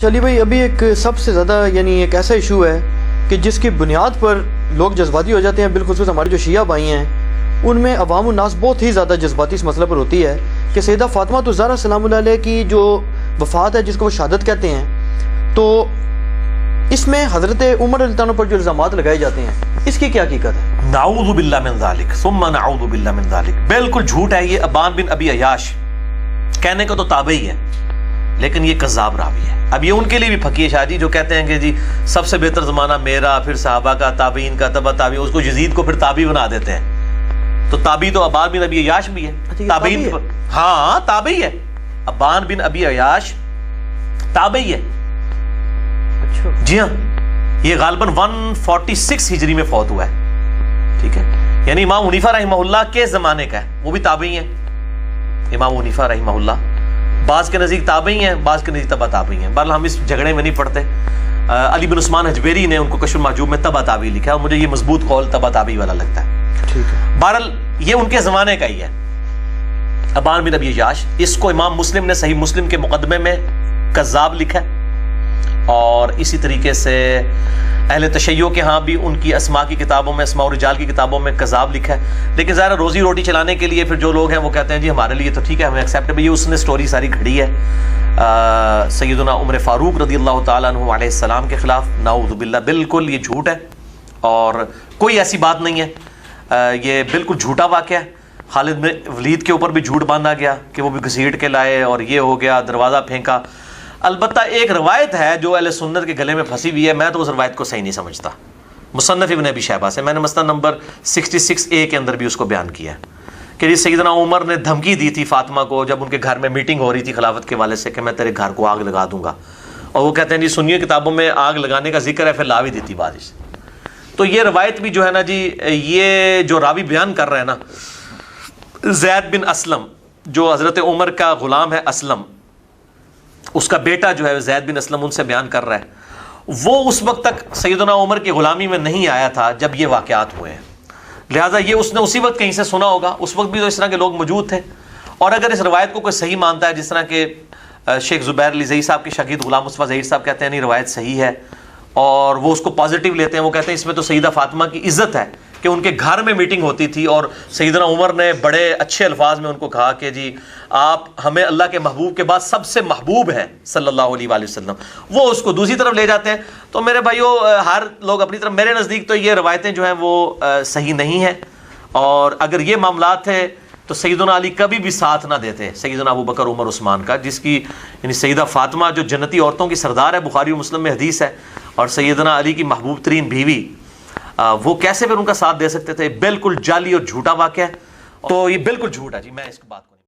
چلیے بھائی، ابھی ایک سب سے زیادہ یعنی ایک ایسا ایشو ہے کہ جس کی بنیاد پر لوگ جذباتی ہو جاتے ہیں، بالخصوص ہمارے جو شیعہ بھائی ہیں ان میں عوام الناس بہت ہی زیادہ جذباتی اس مسئلے پر ہوتی ہے کہ سیدہ فاطمہ الزہرا سلام اللہ علیہ کی جو وفات ہے، جس کو وہ شہادت کہتے ہیں، تو اس میں حضرت عمر رضی اللہ عنہ پر جو الزامات لگائے جاتے ہیں، اس کی کیا حقیقت ہے؟ نعوذ باللہ من ذالک ثم نعوذ باللہ من ذالک، بالکل جھوٹ ہے یہ۔ ابان بن ابی عیاش کہنے کو تو تابعی ہے لیکن یہ کذاب راوی ہے۔ اب یہ ان کے لیے بھی پھکی ہے شاہ جی، جو کہتے ہیں کہ جی سب سے بہتر زمانہ میرا، پھر صحابہ کا، تابعین کا، تبع تابعین، اس کو یزید کو پھر تابعی بنا دیتے ہیں۔ تو تابعی تو ابان بن ابی عیاش بھی ہے، تابعین، ہاں تابعی ہے، ابان بن ابی عیاش تابعی ہے۔ جی ہاں، یہ غالباً 146 ہجری میں فوت ہوا ہے، ٹھیک ہے، یعنی امام حنیفہ رحمہ اللہ کے زمانے کا ہے، وہ بھی تابعی ہیں۔ امام حنیفہ رحمہ اللہ بعض کے نزدیک تابعی ہیں، بعض کے نزدیک تبع تابعی ہیں۔ بہرحال ہم اس جھگڑے میں نہیں پڑتے۔ علی بن عثمان حجویری نے ان کو کشف المحجوب میں تبع تابعی لکھا ہے، اور مجھے یہ مضبوط قول تبع تابعی والا لگتا ہے، ٹھیک ہے۔ بہرحال یہ ان کے زمانے کا ہی ہے، ابان بن ابی عیاش۔ اس کو امام مسلم نے صحیح مسلم کے مقدمے میں کذاب لکھا ہے، اور اسی طریقے سے اہل تشیع کے ہاں بھی ان کی اسماء کی کتابوں میں، اسماء الرجال کی کتابوں میں کذاب لکھا ہے۔ لیکن ظاہر روزی روٹی چلانے کے لیے پھر جو لوگ ہیں وہ کہتے ہیں جی ہمارے لیے تو ٹھیک ہے، ہمیں ایکسیپٹ ہے۔ یہ اس نے سٹوری ساری گھڑی ہے سیدنا عمر فاروق رضی اللہ تعالیٰ عنہ علیہ السلام کے خلاف، نعوذ باللہ، بالکل یہ جھوٹ ہے اور کوئی ایسی بات نہیں ہے، یہ بالکل جھوٹا واقعہ ہے۔ خالد بن ولید کے اوپر بھی جھوٹ باندھا گیا کہ وہ بھی گھسیٹ کے لائے اور یہ ہو گیا، دروازہ پھینکا۔ البتہ ایک روایت ہے جو اہل سنت کے گلے میں پھنسی ہوئی ہے، میں تو اس روایت کو صحیح نہیں سمجھتا، مصنف ابن ابی شیبہ سے، میں نے مسند نمبر 66A کے اندر بھی اس کو بیان کیا ہے کہ جی سیدنا عمر نے دھمکی دی تھی فاطمہ کو جب ان کے گھر میں میٹنگ ہو رہی تھی خلافت کے والے سے کہ میں تیرے گھر کو آگ لگا دوں گا، اور وہ کہتے ہیں جی سنیے کتابوں میں آگ لگانے کا ذکر ہے، پھر لا بھی دی تھی بارش۔ تو یہ روایت بھی جو ہے نا جی، یہ جو راوی بیان کر رہے ہیں نا، زید بن اسلم جو حضرت عمر کا غلام ہے، اسلم اس کا بیٹا جو ہے زید بن اسلم ان سے بیان کر رہا ہے، وہ اس وقت تک سیدنا عمر کی غلامی میں نہیں آیا تھا جب یہ واقعات ہوئے ہیں، لہٰذا یہ اس نے اسی وقت کہیں سے سنا ہوگا، اس وقت بھی تو اس طرح کے لوگ موجود تھے۔ اور اگر اس روایت کو کوئی صحیح مانتا ہے، جس طرح کہ شیخ زبیر علی ظہیر صاحب کے شاگرد غلام مصطفیٰ ظہیر صاحب کہتے ہیں نہیں روایت صحیح ہے، اور وہ اس کو پازیٹیو لیتے ہیں، وہ کہتے ہیں اس میں تو سیدہ فاطمہ کی عزت ہے کہ ان کے گھر میں میٹنگ ہوتی تھی اور سیدنا عمر نے بڑے اچھے الفاظ میں ان کو کہا کہ جی آپ ہمیں اللہ کے محبوب کے بعد سب سے محبوب ہیں صلی اللہ علیہ وآلہ وسلم، وہ اس کو دوسری طرف لے جاتے ہیں۔ تو میرے بھائیو، ہر لوگ اپنی طرف، میرے نزدیک تو یہ روایتیں جو ہیں وہ صحیح نہیں ہیں، اور اگر یہ معاملات تھے تو سیدنا علی کبھی بھی ساتھ نہ دیتے سیدنا ابو بکر عمر عثمان کا، جس کی یعنی سیدہ فاطمہ جو جنتی عورتوں کی سردار ہے، بخاری و مسلم میں حدیث ہے، اور سیدنا علی کی محبوب ترین بیوی، وہ کیسے پھر ان کا ساتھ دے سکتے تھے؟ بالکل جعلی اور جھوٹا واقعہ ہے، تو یہ بالکل جھوٹ ہے جی، میں اس بات کو